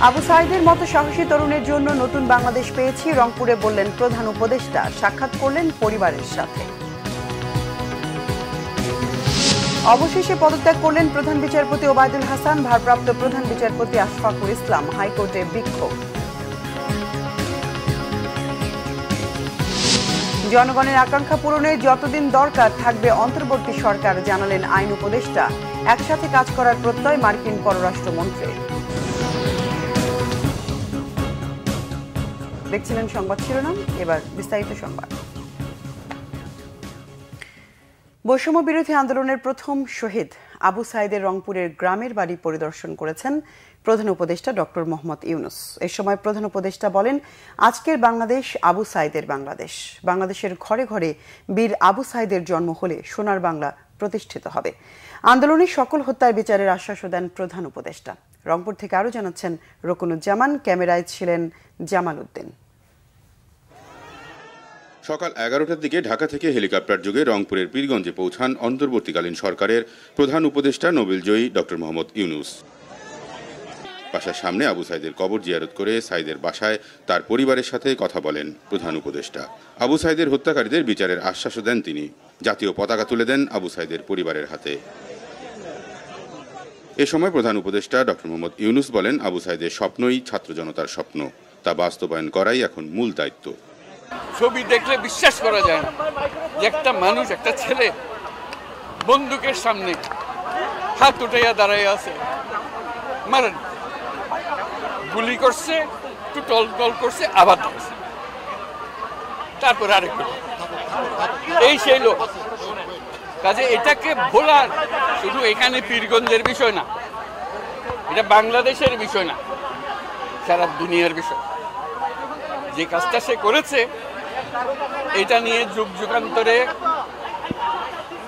আবু সাঈদের মতো সাহসী তরুণের জন্য নতুন বাংলাদেশ পেয়েছি, রংপুরে বললেন প্রধান উপদেষ্টা। সাক্ষাৎ করলেন পরিবারের সাথে। অবশেষে পদত্যাগ করলেন প্রধান বিচারপতি ওবায়দুল হাসান, ভারপ্রাপ্ত প্রধান বিচারপতি আশফাকুল ইসলাম। হাইকোর্টে বিক্ষোভ। জনগণের আকাঙ্ক্ষা পূরণে যতদিন দরকার থাকবে অন্তর্বর্তী সরকার, জানালেন আইন উপদেষ্টা। একসাথে কাজ করার প্রত্যয় মার্কিন পররাষ্ট্রমন্ত্রীর। দেখছিলেন সংবাদ শিরোনাম, এবার বিস্তারিত সংবাদ। বৈষম্য বিরোধী আন্দোলনের প্রথম শহীদ আবু সাঈদের রংপুরের গ্রামের বাড়ি পরিদর্শন করেছেন প্রধান উপদেষ্টা ডক্টর মোহাম্মদ ইউনূস। এ সময় প্রধান উপদেষ্টা বলেন, আজকের বাংলাদেশ আবু সাঈদের বাংলাদেশ। বাংলাদেশের ঘরে ঘরে বীর আবু সাঈদের জন্ম হলে সোনার বাংলা প্রতিষ্ঠিত হবে। আন্দোলনের সকল হত্যার বিচারের আশ্বাসও দেন প্রধান উপদেষ্টা। রংপুর থেকে আরও জানাচ্ছেন রকুনুজ্জামান, ক্যামেরায় ছিলেন জামাল উদ্দিন। সকাল 11টার দিকে ঢাকা থেকে হেলিকপ্টার যোগে রংপুরের পীরগঞ্জে পৌঁছান অন্তর্বর্তীকালীন সরকারের প্রধান উপদেষ্টা নোবেলজয়ী ডক্টর মোহাম্মদ ইউনূস। বাসার সামনে আবু সাঈদের কবর জিয়ারত করে সাঈদের বাসায় তার পরিবারের সাথে কথা বলেন প্রধান উপদেষ্টা। আবু সাঈদের হত্যাকারীদের বিচারের আশ্বাসও দেন তিনি। জাতীয় পতাকা তুলে দেন আবু সাঈদের পরিবারের হাতে। এ সময় প্রধান উপদেষ্টা ডক্টর মোহাম্মদ ইউনূস বলেন, আবু সাঈদের স্বপ্নই ছাত্র জনতার স্বপ্ন, তা বাস্তবায়ন করাই এখন মূল দায়িত্ব। ছবি দেখলে বিশ্বাস করা যায় না যে একটা মানুষ, একটা ছেলে বন্দুকের সামনে হাত উঠাইয়া দাঁড়াইয়া আছে। মারেন, গুলি করছে, একটু টল করছে, আবার ধরছে, তারপর আরেকটু, এই সেই লোক। কাজে এটাকে ভোলার শুধু এখানে পীরগঞ্জের বিষয় না, এটা বাংলাদেশের বিষয় না, সারা দুনিয়ার বিষয়। যে কাজটা সে করেছে এটা নিয়ে যুগ যুগান্তরে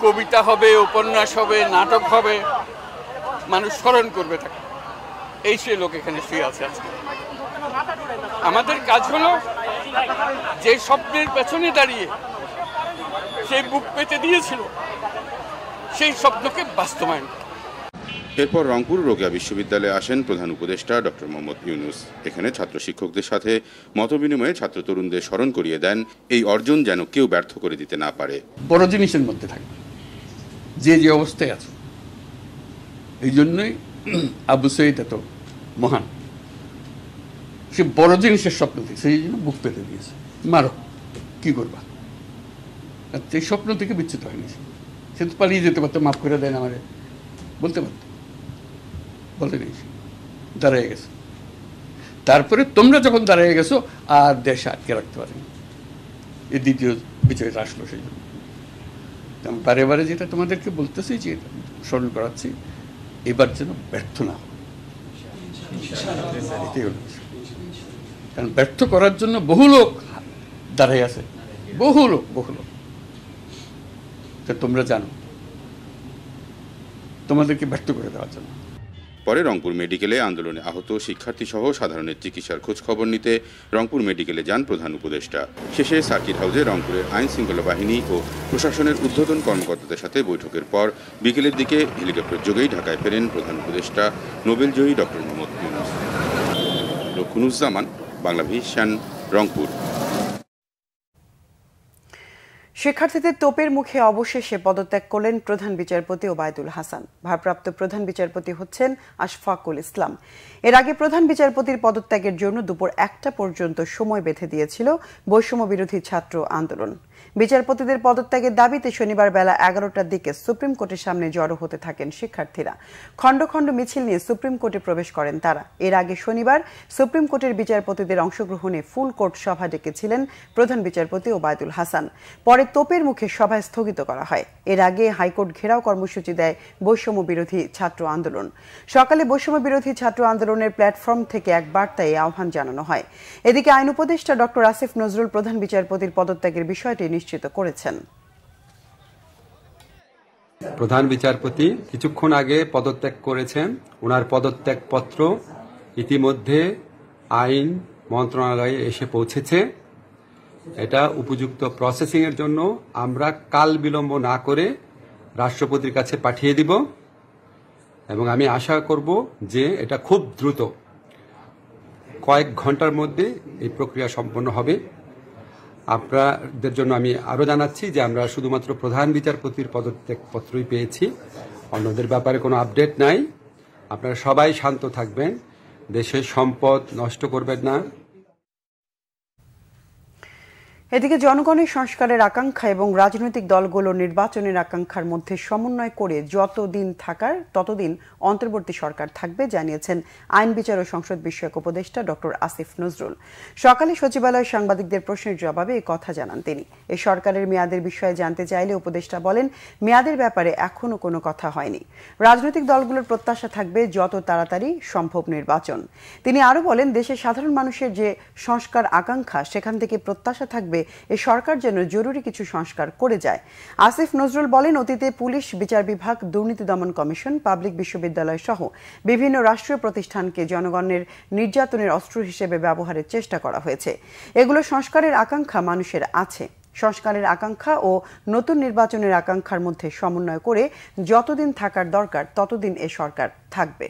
কবিতা হবে, উপন্যাস হবে, নাটক হবে, মানুষ স্মরণ করবে তাকে। এই সে লোক এখানে শুয়ে আছে আজকে। আমাদের কাজ হলো যে স্বপ্নের পেছনে দাঁড়িয়ে সেই বুক পেতে দিয়েছিল সেই স্বপ্নকে বাস্তবায়ন। এরপর রংপুর রোকেয়া বিশ্ববিদ্যালয়ে আসেন প্রধান উপদেষ্টা ডক্টর মোহাম্মদ ইউনূস। এখানে ছাত্র শিক্ষকদের সাথে মতবিনিময়ে ছাত্র তরুণদের স্মরণ করিয়ে দেন এই অর্জন যেন কেউ ব্যর্থ করে দিতে না পারে। বড় জিনিসের মধ্যে থাকবে, যে অবস্থায় আছে। এই জন্যই আবু সাঈদ এত মহান। সে বড় জিনিসের স্বপ্ন থেকে সেই জন্য বুক পেতে দিয়েছে। মারো, কি করবা? সেই স্বপ্ন থেকে বিচ্যুত হয়নি। সে তো পালিয়ে যেতে পারতো, মাফ করে দেন আমারে বলতে পারত, বলে নেই, দাঁড়িয়ে গেছে। তারপরে তোমরা যখন দাঁড়িয়ে গেছো আর দেশ আটকে রাখতে পারেনি। এই দ্বিতীয় বিজয়টা আসলো। সেই জন্য বারে বারে যেটা তোমাদেরকে বলতেছি, যে স্মরণ করাচ্ছি, এবার যেন ব্যর্থ না হয়। কারণ ব্যর্থ করার জন্য বহু লোক দাঁড়াই আছে, বহু লোক। তোমরা জানো, তোমাদেরকে ব্যর্থ করে দেওয়ার জন্য। পরে রংপুর মেডিকেলে আন্দোলনে আহত শিক্ষার্থী সহ সাধারণের চিকিৎসার খোঁজ খবর নিতে রংপুর মেডিকেলে যান প্রধান উপদেষ্টা। শেষে সার্কিট হাউসে রংপুরের আইন শৃঙ্খলা বাহিনী ও প্রশাসনের ঊর্ধ্বতন কর্মকর্তাদের সাথে বৈঠকের পর বিকেলের দিকে হেলিকপ্টার যোগেই ঢাকায় ফেরেন প্রধান উপদেষ্টা নোবেলজয়ী ডক্টর মোহাম্মদ ইউনূস। রকুনুজ্জামান, বাংলাভিশন, রংপুর। শিক্ষার্থীদের তোপের মুখে অবশেষে পদত্যাগ করলেন প্রধান বিচারপতি ওবায়দুল হাসান। ভারপ্রাপ্ত প্রধান বিচারপতি হচ্ছেন আশফাকুল ইসলাম। এর আগে প্রধান বিচারপতির পদত্যাগের জন্য দুপুর 1টা পর্যন্ত সময় বেঁধে দিয়েছিল বৈষম্য বিরোধী ছাত্র আন্দোলন। বিচারপতিদের পদত্যাগের দাবিতে শনিবার বেলা 11টার দিকে সুপ্রিম কোর্টের সামনে জড়ো হতে থাকেন শিক্ষার্থীরা। খণ্ড খণ্ড মিছিল নিয়ে সুপ্রিম কোর্টে প্রবেশ করেন তারা। এর আগে শনিবার সুপ্রিম কোর্টের বিচারপতিদের অংশগ্রহণে ফুল কোর্ট সভা ডেকেছিলেন প্রধান বিচারপতি ওবায়দুল হাসান। পরে তোপের মুখে সভা স্থগিত করা হয়। এর আগে হাইকোর্ট ঘেরাও কর্মসূচি দেয় বৈষম্য বিরোধী ছাত্র আন্দোলন। সকালে বৈষম্য বিরোধী ছাত্র আন্দোলনের প্ল্যাটফর্ম থেকে এক বার্তায় আহ্বান জানানো হয়। এদিকে আইন উপদেষ্টা ডক্টর আসিফ নজরুল প্রধান বিচারপতির পদত্যাগের বিষয়টি নিশ্চিত করেছেন। প্রধান বিচারপতি কিছুক্ষণ আগে পদত্যাগ করেছেন। ওনার পদত্যাগ পত্র ইতিমধ্যে আইন মন্ত্রণালয়ে এসে পৌঁছেছে। এটা উপযুক্ত প্রসেসিং এর জন্য আমরা কাল বিলম্ব না করে রাষ্ট্রপতির কাছে পাঠিয়ে দিব এবং আমি আশা করব যে এটা খুব দ্রুত কয়েক ঘন্টার মধ্যে এই প্রক্রিয়া সম্পন্ন হবে। আপনাদের জন্য আমি আরও জানাচ্ছি যে আমরা শুধুমাত্র প্রধান বিচারপতির পদত্যাগপত্রই পেয়েছি, অন্যদের ব্যাপারে কোনো আপডেট নাই। আপনারা সবাই শান্ত থাকবেন, দেশের সম্পদ নষ্ট করবেন না। এদিকে জনগণের সংস্কারের আকাঙ্ক্ষা এবং রাজনৈতিক দলগুলোর নির্বাচনের আকাঙ্ক্ষার মধ্যে সমন্বয় করে যতদিন থাকার ততদিন অন্তর্বর্তী সরকার থাকবে জানিয়েছেন আইন বিচার ও সংসদ বিষয়ক উপদেষ্টা ডক্টর আসিফ নজরুল। সকালে সচিবালয়ে সাংবাদিকদের প্রশ্নের জবাবে এই কথা জানান তিনি। এই সরকারের মেয়াদের বিষয়ে জানতে চাইলে উপদেষ্টা বলেন, মেয়াদের ব্যাপারে এখনো কোনো কথা হয়নি। রাজনৈতিক দলগুলোর প্রত্যাশা থাকবে যত তাড়াতাড়ি সম্ভব নির্বাচন। তিনি আরও বলেন, দেশের সাধারণ মানুষের যে সংস্কার আকাঙ্ক্ষা সেখান থেকে প্রত্যাশা থাকবে এই সরকার যেন জরুরি কিছু সংস্কার করে যায়। আসিফ নজরুল বলেন, অতীতে পুলিশ, বিচার বিভাগ, দুর্নীতি দমন কমিশন, পাবলিক বিশ্ববিদ্যালয় সহ বিভিন্ন রাষ্ট্রীয় প্রতিষ্ঠানকে জনগণের নির্যাতনের অস্ত্র হিসেবে ব্যবহারের চেষ্টা করা হয়েছে। এগুলো সংস্কারের আকাঙ্ক্ষা মানুষের আছে। সংস্কারের আকাঙ্ক্ষা ও নতুন নির্বাচনের আকাঙ্ক্ষার মধ্যে সমন্বয় করে যতদিন থাকার দরকার ততদিন এ সরকার থাকবে।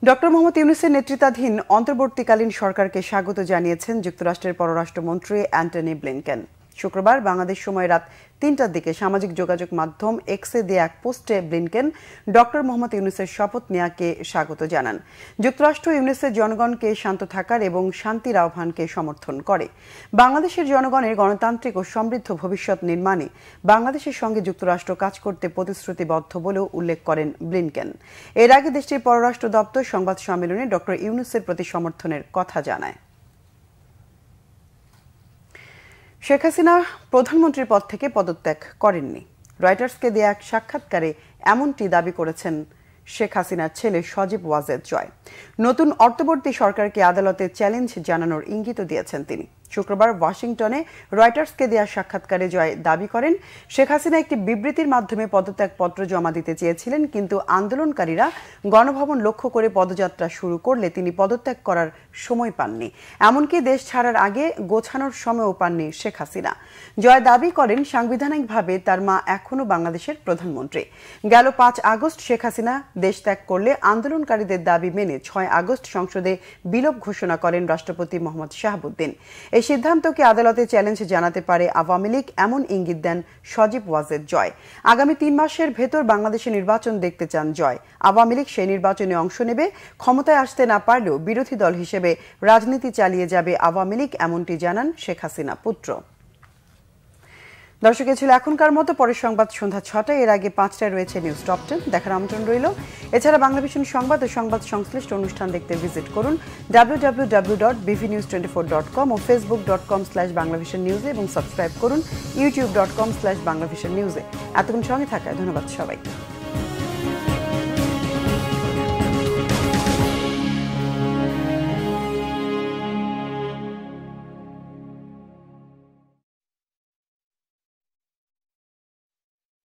ডক্টর মোহাম্মদ ইউনূসের নেতৃত্বাধীন অন্তর্বর্তীকালীন সরকারকে স্বাগত জানিয়েছেন যুক্তরাষ্ট্রের পররাষ্ট্রমন্ত্রী অ্যান্টনি ব্লিনকেন। শুক্রবার বাংলাদেশ সময় রাত ৩টার দিকে সামাজিক যোগাযোগ মাধ্যম এক্সে দিয়ে এক পোস্টে ব্লিনকেন ডক্টর মোহাম্মদ ইউনূসের শপথ নেওয়াকে স্বাগত জানান। যুক্তরাষ্ট্র ইউনূসের জনগণকে শান্ত থাকার এবং শান্তির আহ্বানকে সমর্থন করে। বাংলাদেশের জনগণের গণতান্ত্রিক ও সমৃদ্ধ ভবিষ্যৎ নির্মাণে বাংলাদেশের সঙ্গে যুক্তরাষ্ট্র কাজ করতে প্রতিশ্রুতিবদ্ধ বলেও উল্লেখ করেন ব্লিনকেন। এর আগে দেশটির পররাষ্ট্র দপ্তর সংবাদ সম্মেলনে ডক্টর ইউনূসের প্রতি সমর্থনের কথা জানায়। শেখ হাসিনা প্রধানমন্ত্রীর পদ থেকে পদত্যাগ করেননি। রয়টার্সকে দেয়া এক সাক্ষাৎকারে এমনটি দাবি করেছেন শেখ হাসিনার ছেলে সজীব ওয়াজেদ জয়। নতুন অর্থবর্তী সরকারকে আদালতে চ্যালেঞ্জ জানানোর ইঙ্গিত দিয়েছেন তিনি। শুক্রবার ওয়াশিংটনে রয়টার্সকে দেয়া সাক্ষাৎকারে জয় দাবি করেন, শেখ হাসিনা একটি বিবৃতির মাধ্যমে পদত্যাগপত্র জমা দিতে চেয়েছিলেন, কিন্তু আন্দোলনকারীরা গণভবন লক্ষ্য করে পদযাত্রা শুরু করলে তিনি পদত্যাগ করার সময় পাননি। এমনকি দেশ ছাড়ার আগে গোছানোর সময়ও পাননি শেখ হাসিনা। জয় দাবি করেন, সাংবিধানিকভাবে তার মা এখনও বাংলাদেশের প্রধানমন্ত্রী। গেল ৫ আগস্ট শেখ হাসিনা দেশ ত্যাগ করলে আন্দোলনকারীদের দাবি মেনে ৬ আগস্ট সংসদে বিলোপ ঘোষণা করেন রাষ্ট্রপতি মোহাম্মদ শাহাবুদ্দিন। এই সিদ্ধান্তকে আদালতে চ্যালেঞ্জ জানাতে পারে আওয়ামী লীগ, এমন ইঙ্গিত দেন সজীব ওয়াজেদ জয়। আগামী ৩ মাসের ভেতর বাংলাদেশে নির্বাচন দেখতে চান জয়। আওয়ামী লীগ সেই নির্বাচনে অংশ নেবে। ক্ষমতায় আসতে না পারলেও বিরোধী দল হিসেবে রাজনীতি চালিয়ে যাবে আওয়ামী লীগ, এমনটি জানান শেখ হাসিনা পুত্র। দর্শক, এ ছিল এখনকার মতো। পরের সংবাদ সন্ধ্যা ৬টায়। এর আগে ৫টায় রয়েছে নিউজ টপ 10 দেখার আমন্ত্রণ রইল। এছাড়া বাংলাভিশন সংবাদ ও সংবাদ সংশ্লিষ্ট অনুষ্ঠান দেখতে ভিজিট করুন www.bvnews24.com ও facebook.com/banglavisionnews এবং সাবস্ক্রাইব করুন youtube.com/banglavisionnews। এতক্ষণ সঙ্গে থাকায় ধন্যবাদ সবাই।